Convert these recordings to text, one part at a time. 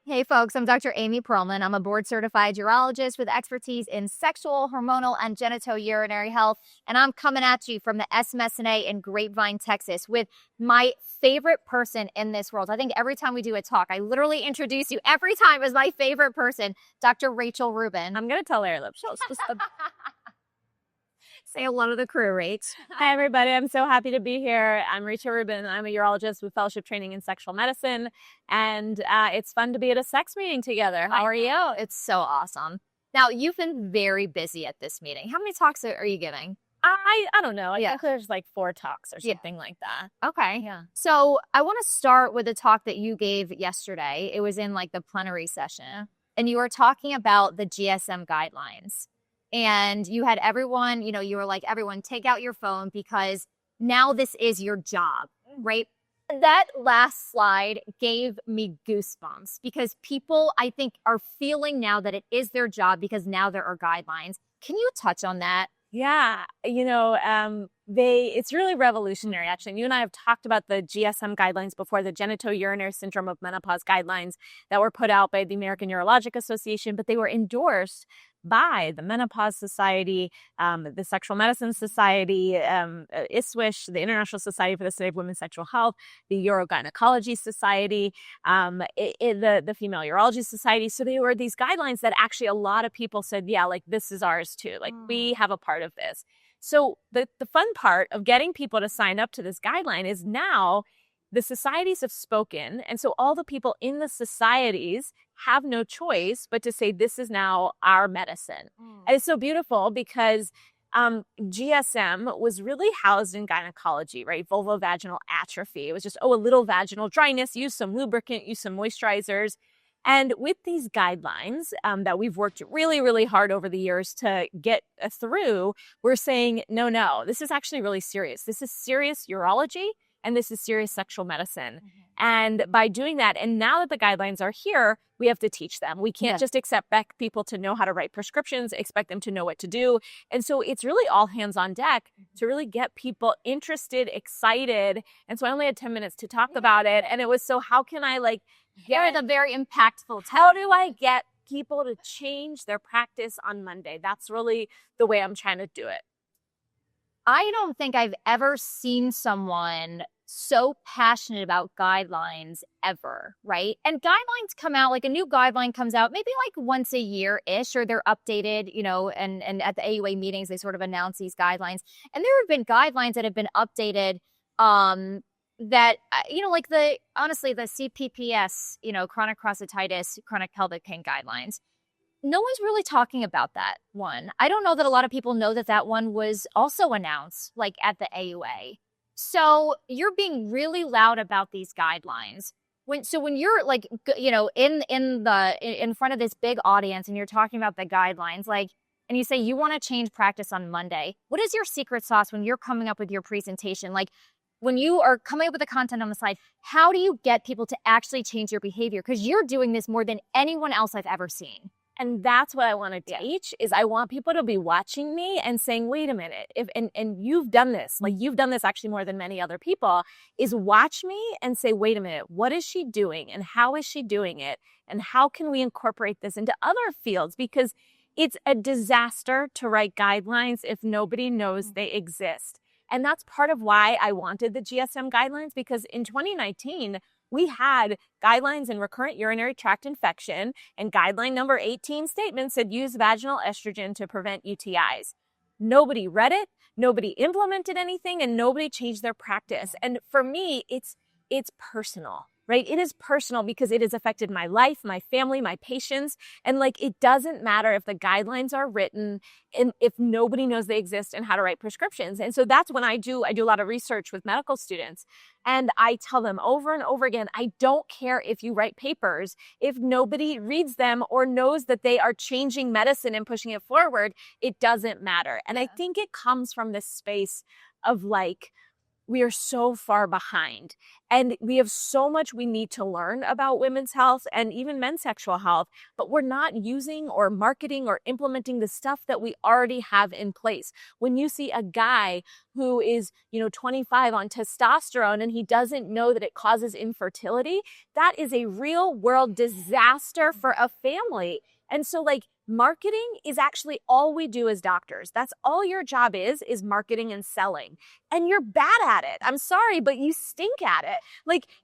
Hey folks, I'm Dr. Amy Pearlman. I'm a board certified urologist with expertise in sexual, hormonal, and genitourinary health. And I'm coming at you from the SMSNA in Grapevine, Texas with my favorite person in this world. I think every time we do a talk, I literally introduce you every time as my favorite person, Dr. Rachel Rubin. I'm going to tell Larry Lipschitz. Say hello to the crew, Rach. Hi, everybody. I'm so happy to be here. I'm Rachel Rubin. I'm a urologist with fellowship training in sexual medicine. And it's fun to be at a sex meeting together. How are you? It's so awesome. Now, you've been very busy at this meeting. How many talks are you giving? I don't know. I think there's like 4 talks or something like that. Okay. Yeah. So I want to start with a talk that you gave yesterday. It was in like the plenary session. And you were talking about the GSM guidelines. And you had everyone, you were like, everyone take out your phone because now this is your job, right? That last slide gave me goosebumps because people, I think, are feeling now that it is their job because now there are guidelines. Can you touch on that? Yeah, it's really revolutionary, actually. And you and I have talked about the GSM guidelines before, the Genitourinary Syndrome of Menopause guidelines that were put out by the American Urologic Association, but they were endorsed by the Menopause Society, the Sexual Medicine Society, ISWISH, the International Society for the Study of Women's Sexual Health, the Urogynecology Society, the Female Urology Society. So they were these guidelines that actually a lot of people said, yeah, like this is ours too. Like we have a part of this. So the fun part of getting people to sign up to this guideline is now the societies have spoken. And so all the people in the societies have no choice but to say, this is now our medicine. And it's so beautiful because GSM was really housed in gynecology, right? Vulvovaginal atrophy. It was just, a little vaginal dryness, use some lubricant, use some moisturizers. And with these guidelines that we've worked really, really hard over the years to get through, we're saying, no, this is actually really serious. This is serious urology. And this is serious sexual medicine. And by doing that, and now that the guidelines are here, we have to teach them. We can't just expect people to know how to write prescriptions, expect them to know what to do. And so it's really all hands on deck to really get people interested, excited. And so I only had 10 minutes to talk about it. And it was, so how can I Get a very impactful how do I get people to change their practice on Monday? That's really the way I'm trying to do it. I don't think I've ever seen someone so passionate about guidelines ever, right? And guidelines come out, like a new guideline comes out maybe like once a year-ish, or they're updated, and at the AUA meetings, they sort of announce these guidelines. And there have been guidelines that have been updated that, like the CPPS, chronic prostatitis, chronic pelvic pain guidelines. No one's really talking about that one. I don't know that a lot of people know that one was also announced like at the AUA. So you're being really loud about these guidelines. When you're like, in front of this big audience and you're talking about the guidelines, and you say you want to change practice on Monday, what is your secret sauce when you're coming up with your presentation? Like when you are coming up with the content on the slide, how do you get people to actually change your behavior? Because you're doing this more than anyone else I've ever seen. And that's what I want to teach is I want people to be watching me and saying, wait a minute, and you've done this, you've done this actually more than many other people, is watch me and say, wait a minute, what is she doing and how is she doing it? And how can we incorporate this into other fields? Because it's a disaster to write guidelines if nobody knows they exist. And that's part of why I wanted the GSM guidelines, because in 2019, we had guidelines in recurrent urinary tract infection, and guideline number 18 statement said use vaginal estrogen to prevent UTIs. Nobody read it, nobody implemented anything, and nobody changed their practice. And for me, it's personal, right? It is personal because it has affected my life, my family, my patients. And it doesn't matter if the guidelines are written and if nobody knows they exist and how to write prescriptions. And so that's when I do a lot of research with medical students. And I tell them over and over again, I don't care if you write papers, if nobody reads them or knows that they are changing medicine and pushing it forward, it doesn't matter. And I think it comes from this space of we are so far behind. And we have so much we need to learn about women's health and even men's sexual health, but we're not using or marketing or implementing the stuff that we already have in place. When you see a guy who is, 25 on testosterone and he doesn't know that it causes infertility, that is a real world disaster for a family. And so marketing is actually all we do as doctors. That's all your job is marketing and selling. And you're bad at it. I'm sorry, but you stink at it.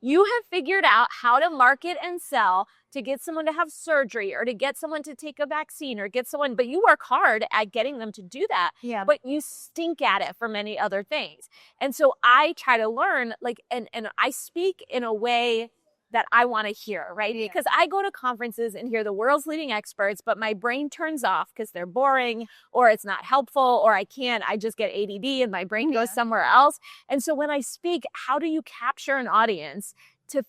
You have figured out how to market and sell to get someone to have surgery or to get someone to take a vaccine or get someone, but you work hard at getting them to do that. Yeah. But you stink at it for many other things. And so I try to learn and I speak in a way that I want to hear, right? Yeah. Because I go to conferences and hear the world's leading experts, but my brain turns off because they're boring or it's not helpful or I just get ADD and my brain goes somewhere else. And so when I speak, how do you capture an audience to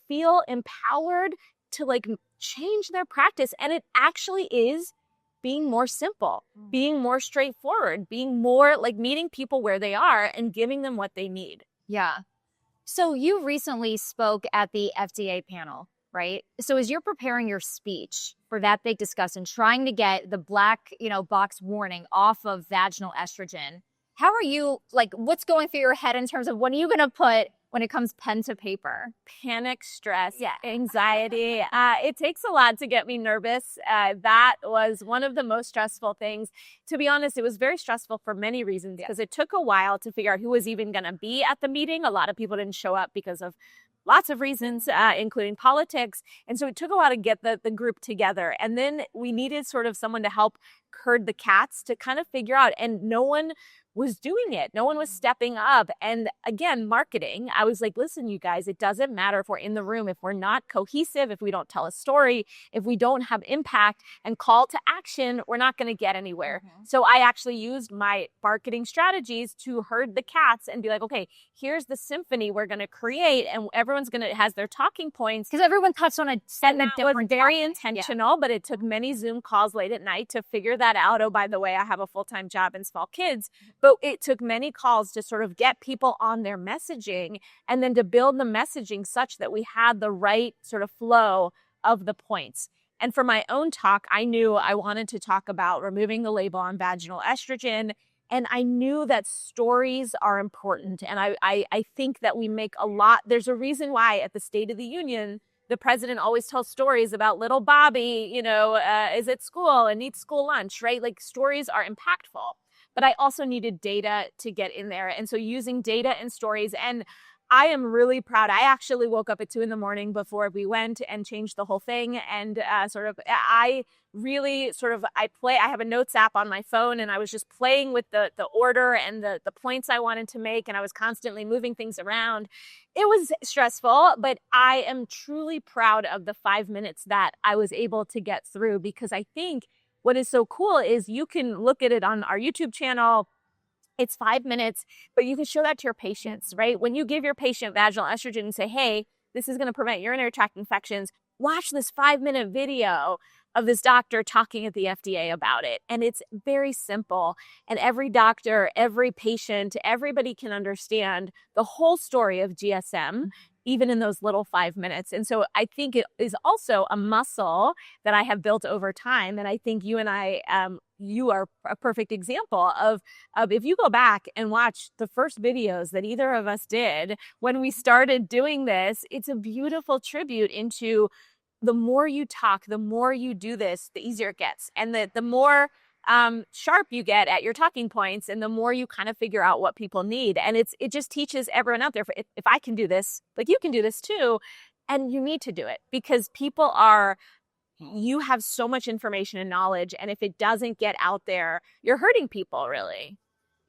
feel empowered to change their practice? And it actually is being more simple, being more straightforward, being more meeting people where they are and giving them what they need. Yeah. So you recently spoke at the FDA panel, right? So as you're preparing your speech for that big discussion, trying to get the black, box warning off of vaginal estrogen, how are you, what's going through your head in terms of what are you going to put when it comes pen to paper? Panic, stress, anxiety. It takes a lot to get me nervous. That was one of the most stressful things. To be honest, it was very stressful for many reasons because it took a while to figure out who was even going to be at the meeting. A lot of people didn't show up because of lots of reasons, including politics. And so it took a while to get the group together. And then we needed sort of someone to help herd the cats to kind of figure out. And no one was doing it. No one was stepping up. And again, marketing, I was like, listen, you guys, it doesn't matter if we're in the room, if we're not cohesive, if we don't tell a story, if we don't have impact and call to action, we're not going to get anywhere. So I actually used my marketing strategies to herd the cats and be like, okay, here's the symphony we're going to create. And everyone's has their talking points. Because everyone touched on a different was very intentional, but it took many Zoom calls late at night to figure that out. Oh, by the way, I have a full-time job and small kids. But it took many calls to sort of get people on their messaging and then to build the messaging such that we had the right sort of flow of the points. And for my own talk, I knew I wanted to talk about removing the label on vaginal estrogen. And I knew that stories are important. And I think that we make a lot. There's a reason why at the State of the Union, the president always tells stories about little Bobby, is at school and needs school lunch, right? Stories are impactful. But I also needed data to get in there. And so using data and stories, and I am really proud. I actually woke up at 2 a.m. before we went and changed the whole thing. And I have a notes app on my phone and I was just playing with the order and the points I wanted to make. And I was constantly moving things around. It was stressful, but I am truly proud of the 5 minutes that I was able to get through, because I think what is so cool is you can look at it on our YouTube channel. It's 5 minutes, but you can show that to your patients, right? When you give your patient vaginal estrogen and say, hey, this is going to prevent urinary tract infections, watch this 5-minute video of this doctor talking at the FDA about it. And it's very simple. And every doctor, every patient, everybody can understand the whole story of GSM, even in those little 5 minutes. And so I think it is also a muscle that I have built over time. And I think you and I, you are a perfect example of if you go back and watch the first videos that either of us did when we started doing this, it's a beautiful tribute into the more you talk, the more you do this, the easier it gets. And the more sharp you get at your talking points and the more you kind of figure out what people need. And it just teaches everyone out there, if I can do this, you can do this too. And you need to do it because you have so much information and knowledge. And if it doesn't get out there, you're hurting people, really.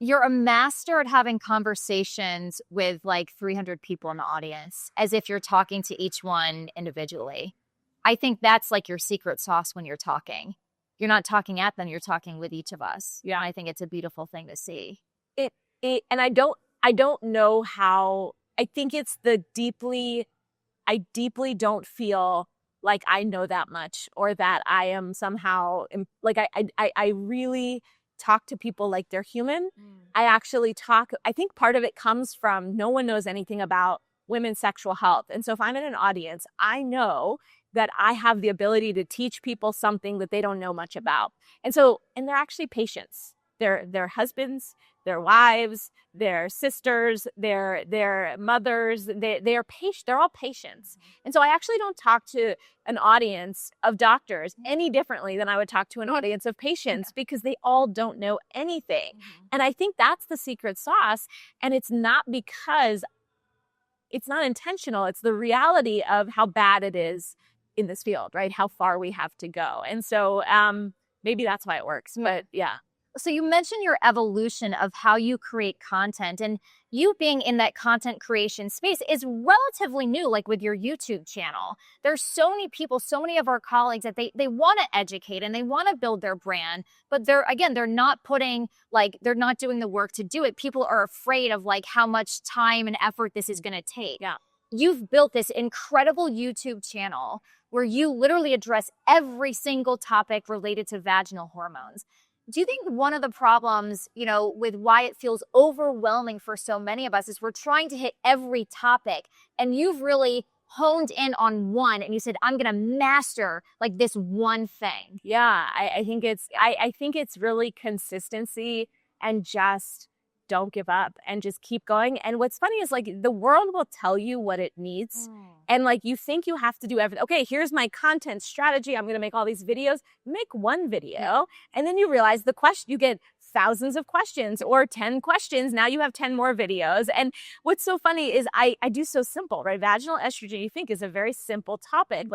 You're a master at having conversations with 300 people in the audience, as if you're talking to each one individually. I think that's your secret sauce when you're talking. You're not talking at them, you're talking with each of us. Yeah, I think it's a beautiful thing to see. And I don't know how. I think it's I deeply don't feel like I know that much or that I am somehow I really talk to people like they're human. I think part of it comes from no one knows anything about women's sexual health. And so if I'm in an audience, I know that I have the ability to teach people something that they don't know much about. And they're actually patients. They're husbands, their wives, their sisters, their mothers, they're patient. They're all patients. And so I actually don't talk to an audience of doctors any differently than I would talk to an audience of patients because they all don't know anything. And I think that's the secret sauce. And it's not because it's not intentional. It's the reality of how bad it is in this field, right? How far we have to go. And so maybe that's why it works. But yeah. So you mentioned your evolution of how you create content, and you being in that content creation space is relatively new, like with your YouTube channel. There's so many people, so many of our colleagues that they want to educate and they want to build their brand, but they're not putting, like, they're not doing the work to do it. People are afraid of like how much time and effort this is going to take. Yeah. You've built this incredible YouTube channel where you literally address every single topic related to vaginal hormones. Do you think one of the problems, with why it feels overwhelming for so many of us is we're trying to hit every topic, and you've really honed in on one and you said, I'm going to master like this one thing? Yeah, I think it's really consistency and just don't give up and just keep going. And what's funny is like the world will tell you what it needs. And like you think you have to do everything. Okay, here's my content strategy. I'm going to make all these videos. Make one video. And then you realize you get thousands of questions or 10 questions. Now you have 10 more videos. And what's so funny is I do so simple, right? Vaginal estrogen, you think, is a very simple topic.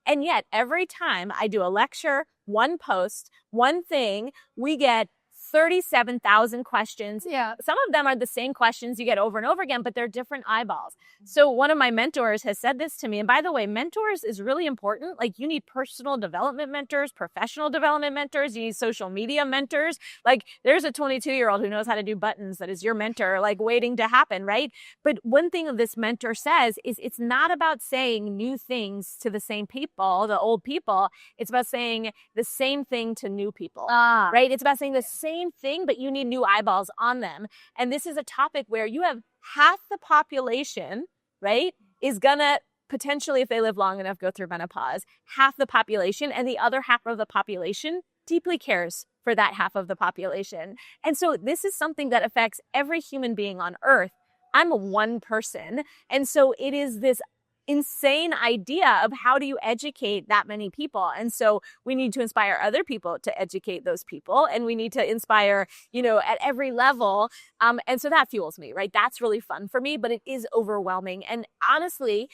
And yet every time I do a lecture, one post, one thing, we get 37,000 questions. Yeah. Some of them are the same questions you get over and over again, but they're different eyeballs. So one of my mentors has said this to me. And by the way, mentors is really important. Like you need personal development mentors, professional development mentors. You need social media mentors. Like there's a 22-year-old who knows how to do buttons that is your mentor, like waiting to happen, right? But one thing this mentor says is it's not about saying new things to the same people, the old people. It's about saying the same thing to new people, right? It's about saying the same thing, but you need new eyeballs on them. And this is a topic where you have half the population, right, is gonna potentially, if they live long enough, go through menopause, half the population, and the other half of the population deeply cares for that half of the population. And so this is something that affects every human being on earth. I'm one person. And so it is this insane idea of how do you educate that many people. And so we need to inspire other people to educate those people. And we need to inspire, at every level. And so that fuels me, right? That's really fun for me, but it is overwhelming. And honestly,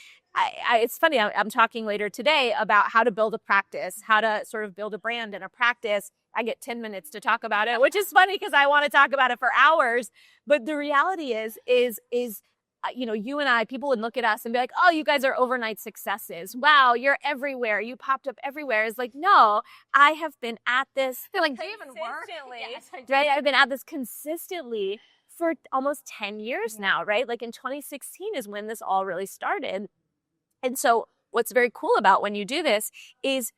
it's funny, I'm talking later today about how to build a practice, how to sort of build a brand and a practice. I get 10 minutes to talk about it, which is funny because I want to talk about it for hours. But the reality is you and I, people would look at us and be like, oh, you guys are overnight successes. Wow, you're everywhere. You popped up everywhere. It's like, no, I have been at this. They're like, do you even work? Yes, right? I've been at this consistently for almost 10 years now, right? Like in 2016 is when this all really started. And so what's very cool about when you do this is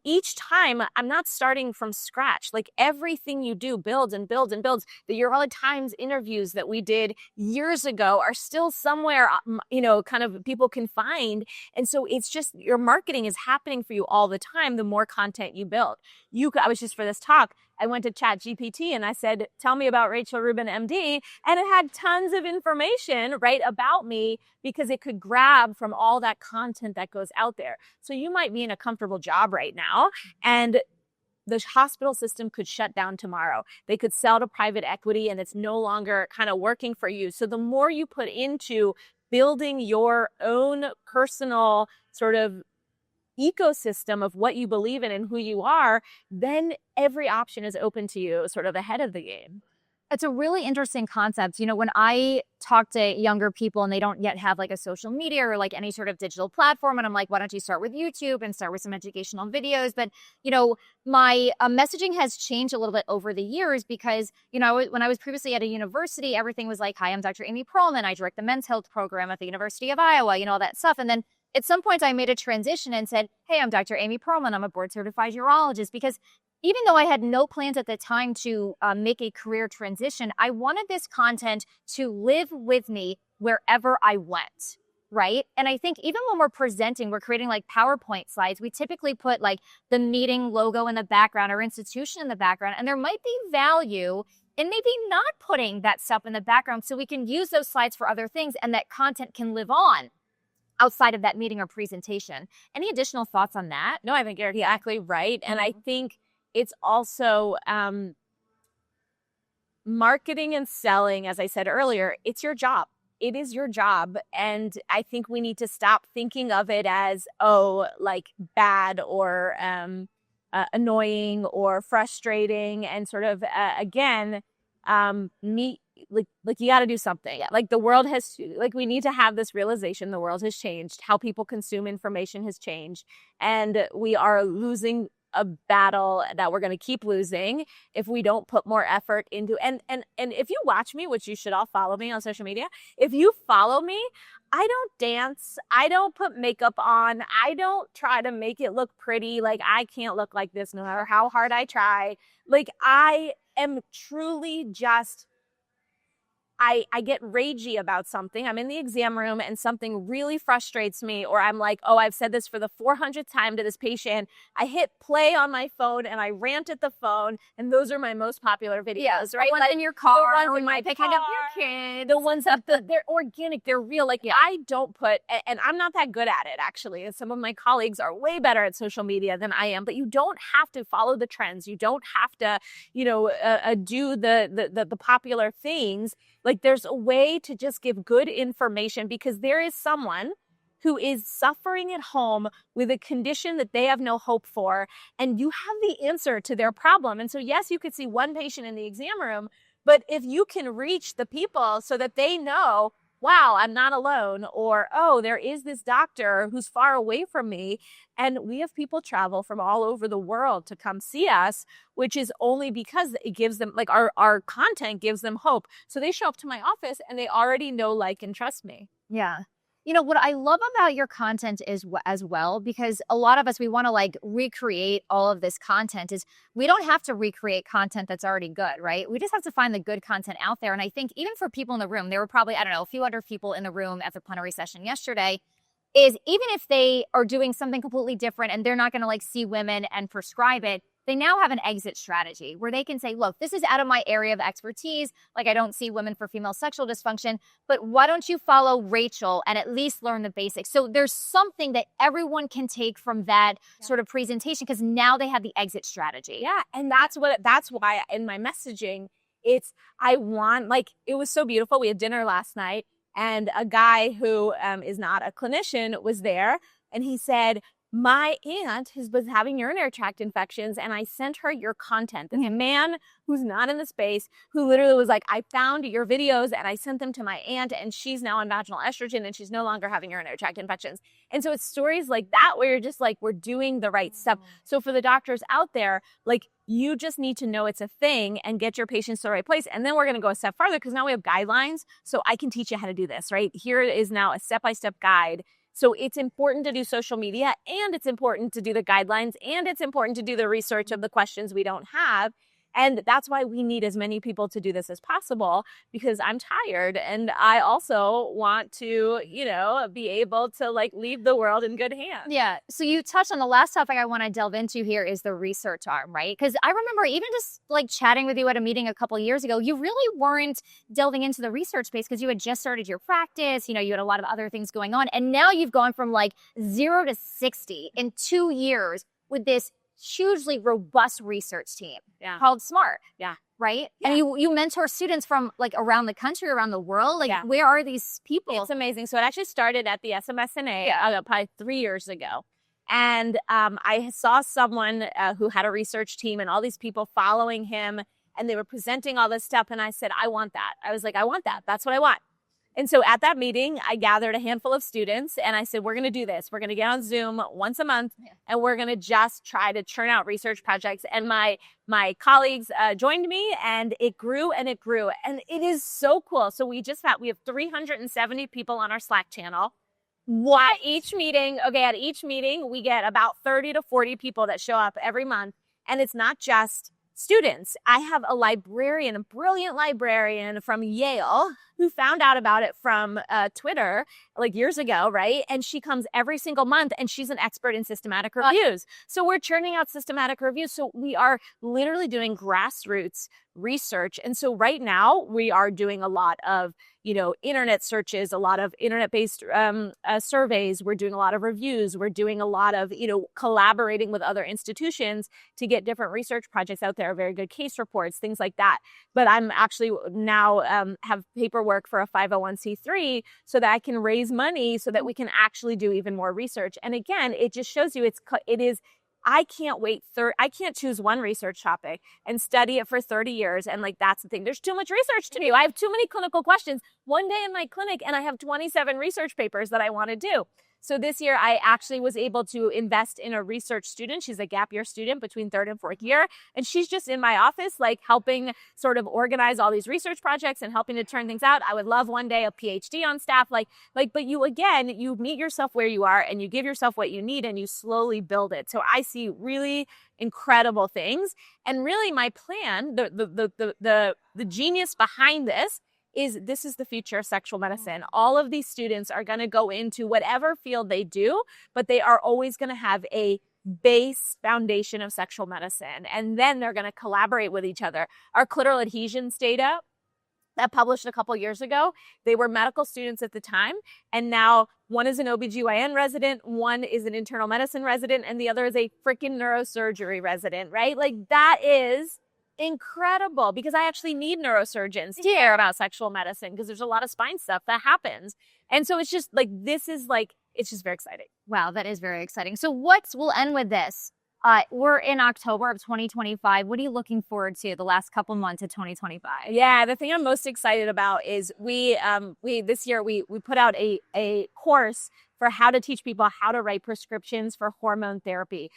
each time, I'm not starting from scratch. Like everything you do builds and builds and builds. The Urologic Times interviews that we did years ago are still somewhere, kind of people can find. And so it's just your marketing is happening for you all the time. The more content you build, I was just for this talk, I went to ChatGPT and I said, tell me about Rachel Rubin, MD. And it had tons of information, right, about me because it could grab from all that content that goes out there. So you might be in a comfortable job right now and the hospital system could shut down tomorrow. They could sell to private equity and it's no longer kind of working for you. So the more you put into building your own personal sort of ecosystem of what you believe in and who you are, then every option is open to you sort of ahead of the game. It's a really interesting concept. When I talk to younger people and they don't yet have like a social media or like any sort of digital platform, and I'm like, why don't you start with YouTube and start with some educational videos? But, my messaging has changed a little bit over the years because, when I was previously at a university, everything was like, hi, I'm Dr. Amy Pearlman. I direct the men's health program at the University of Iowa, all that stuff. And then at some point I made a transition and said, hey, I'm Dr. Amy Pearlman. I'm a board certified urologist, because even though I had no plans at the time to make a career transition, I wanted this content to live with me wherever I went. Right. And I think even when we're presenting, we're creating like PowerPoint slides, we typically put like the meeting logo in the background or institution in the background. And there might be value in maybe not putting that stuff in the background so we can use those slides for other things and that content can live on outside of that meeting or presentation. Any additional thoughts on that? No, I think you're exactly right. And I think it's also marketing and selling, as I said earlier, it's your job. It is your job. And I think we need to stop thinking of it as, oh, like bad or annoying or frustrating and sort of, again, like you got to do something. Yeah. Like the world has, like we need to have this realization the world has changed. How people consume information has changed. And we are losing a battle that we're going to keep losing if we don't put more effort into and if you watch me, which you should all follow me on social media, if you follow me, I don't dance, I don't put makeup on, I don't try to make it look pretty. Like I can't look like this no matter how hard I try. Like I am truly just I get ragey about something. I'm in the exam room and something really frustrates me, or I'm like, oh, I've said this for the 400th time to this patient. I hit play on my phone and I rant at the phone. And those are my most popular videos, right? The ones like, in your car, the ones in my picking car, up your kid. the ones up they're organic, they're real. Like I don't put, and I'm not that good at it actually. And some of my colleagues are way better at social media than I am, but you don't have to follow the trends. You don't have to, do the popular things. Like there's a way to just give good information because there is someone who is suffering at home with a condition that they have no hope for, and you have the answer to their problem. And so, yes, you could see one patient in the exam room, but if you can reach the people so that they know, wow, I'm not alone, or, oh, there is this doctor who's far away from me. And we have people travel from all over the world to come see us, which is only because it gives them, like our content gives them hope. So they show up to my office and they already know, like, and trust me. Yeah. You know, what I love about your content is as well, because a lot of us, we want to like recreate all of this content is we don't have to recreate content that's already good, right? We just have to find the good content out there. And I think even for people in the room, there were probably, I don't know, a few other people in the room at the plenary session yesterday, is even if they are doing something completely different and they're not going to like see women and prescribe it, they now have an exit strategy where they can say, look, this is out of my area of expertise. Like I don't see women for female sexual dysfunction, but why don't you follow Rachel and at least learn the basics? So there's something that everyone can take from that sort of presentation because now they have the exit strategy. Yeah. And that's why in my messaging, it was so beautiful. We had dinner last night and a guy who is not a clinician was there and he said, my aunt was having urinary tract infections and I sent her your content. This man who's not in the space who literally was like, I found your videos and I sent them to my aunt and she's now on vaginal estrogen and she's no longer having urinary tract infections. And so it's stories like that where you're just like, we're doing the right stuff. So for the doctors out there, like you just need to know it's a thing and get your patients to the right place. And then we're going to go a step farther because now we have guidelines. So I can teach you how to do this, right? Here is now a step-by-step guide. So it's important to do social media and it's important to do the guidelines and it's important to do the research of the questions we don't have. And that's why we need as many people to do this as possible because I'm tired and I also want to, be able to like leave the world in good hands. Yeah. So you touched on the last topic I want to delve into here is the research arm, right? Because I remember even just like chatting with you at a meeting a couple of years ago, you really weren't delving into the research space because you had just started your practice, you had a lot of other things going on. And now you've gone from like 0 to 60 in 2 years with this hugely robust research team called SMART. Yeah. Right? Yeah. And you mentor students from like around the country, around the world. Like where are these people? It's amazing. So it actually started at the SMSNA probably 3 years ago. And I saw someone who had a research team and all these people following him and they were presenting all this stuff. And I said, I want that. I was like, I want that. That's what I want. And so at that meeting, I gathered a handful of students and I said, we're going to do this. We're going to get on Zoom once a month and we're going to just try to churn out research projects. And my colleagues joined me and it grew and it grew. And it is so cool. So we have 370 people on our Slack channel. At each meeting, we get about 30 to 40 people that show up every month. And it's not just students. I have a librarian, a brilliant librarian from Yale who found out about it from Twitter like years ago, right? And she comes every single month and she's an expert in systematic reviews. So we're churning out systematic reviews. So we are literally doing grassroots research. And so right now we are doing a lot of, internet searches, a lot of internet-based surveys. We're doing a lot of reviews. We're doing a lot of, collaborating with other institutions to get different research projects out there, very good case reports, things like that. But I'm actually now have paperwork for a 501c3 so that I can raise money so that we can actually do even more research. And again, it just shows you I can't wait. I can't choose one research topic and study it for 30 years. And that's the thing. There's too much research to do. I have too many clinical questions one day in my clinic, and I have 27 research papers that I want to do. So this year, I actually was able to invest in a research student. She's a gap year student between 3rd and 4th year. And she's just in my office, helping sort of organize all these research projects and helping to turn things out. I would love one day a PhD on staff. But you meet yourself where you are and you give yourself what you need and you slowly build it. So I see really incredible things. And really my plan, the genius behind this is the future of sexual medicine. All of these students are going to go into whatever field they do, but they are always going to have a base foundation of sexual medicine. And then they're going to collaborate with each other. Our clitoral adhesions data that published a couple years ago, they were medical students at the time. And now one is an OBGYN resident, one is an internal medicine resident, and the other is a freaking neurosurgery resident, right? That is incredible, because I actually need neurosurgeons to care about sexual medicine because there's a lot of spine stuff that happens. And so it's just it's just very exciting. Wow, that is very exciting. So we'll end with this. We're in October of 2025. What are you looking forward to the last couple months of 2025? Yeah, the thing I'm most excited about is we this year we put out a course for how to teach people how to write prescriptions for hormone therapy.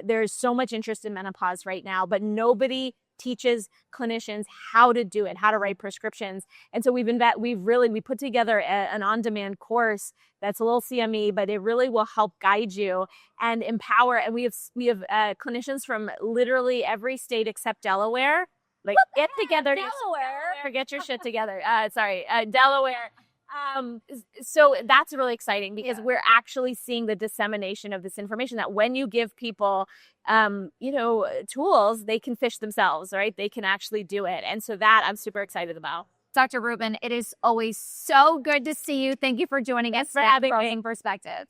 There's so much interest in menopause right now, but nobody teaches clinicians how to do it, how to write prescriptions. And so we put together an on-demand course that's a little CME, but it really will help guide you and empower. And we have clinicians from literally every state except Delaware. Get together, Delaware. Get your shit together. Delaware. So that's really exciting because we're actually seeing the dissemination of this information that when you give people, tools, they can fish themselves, right? They can actually do it. And so that I'm super excited about. Dr. Rubin, it is always so good to see you. Thank you for joining us for having Perspectives.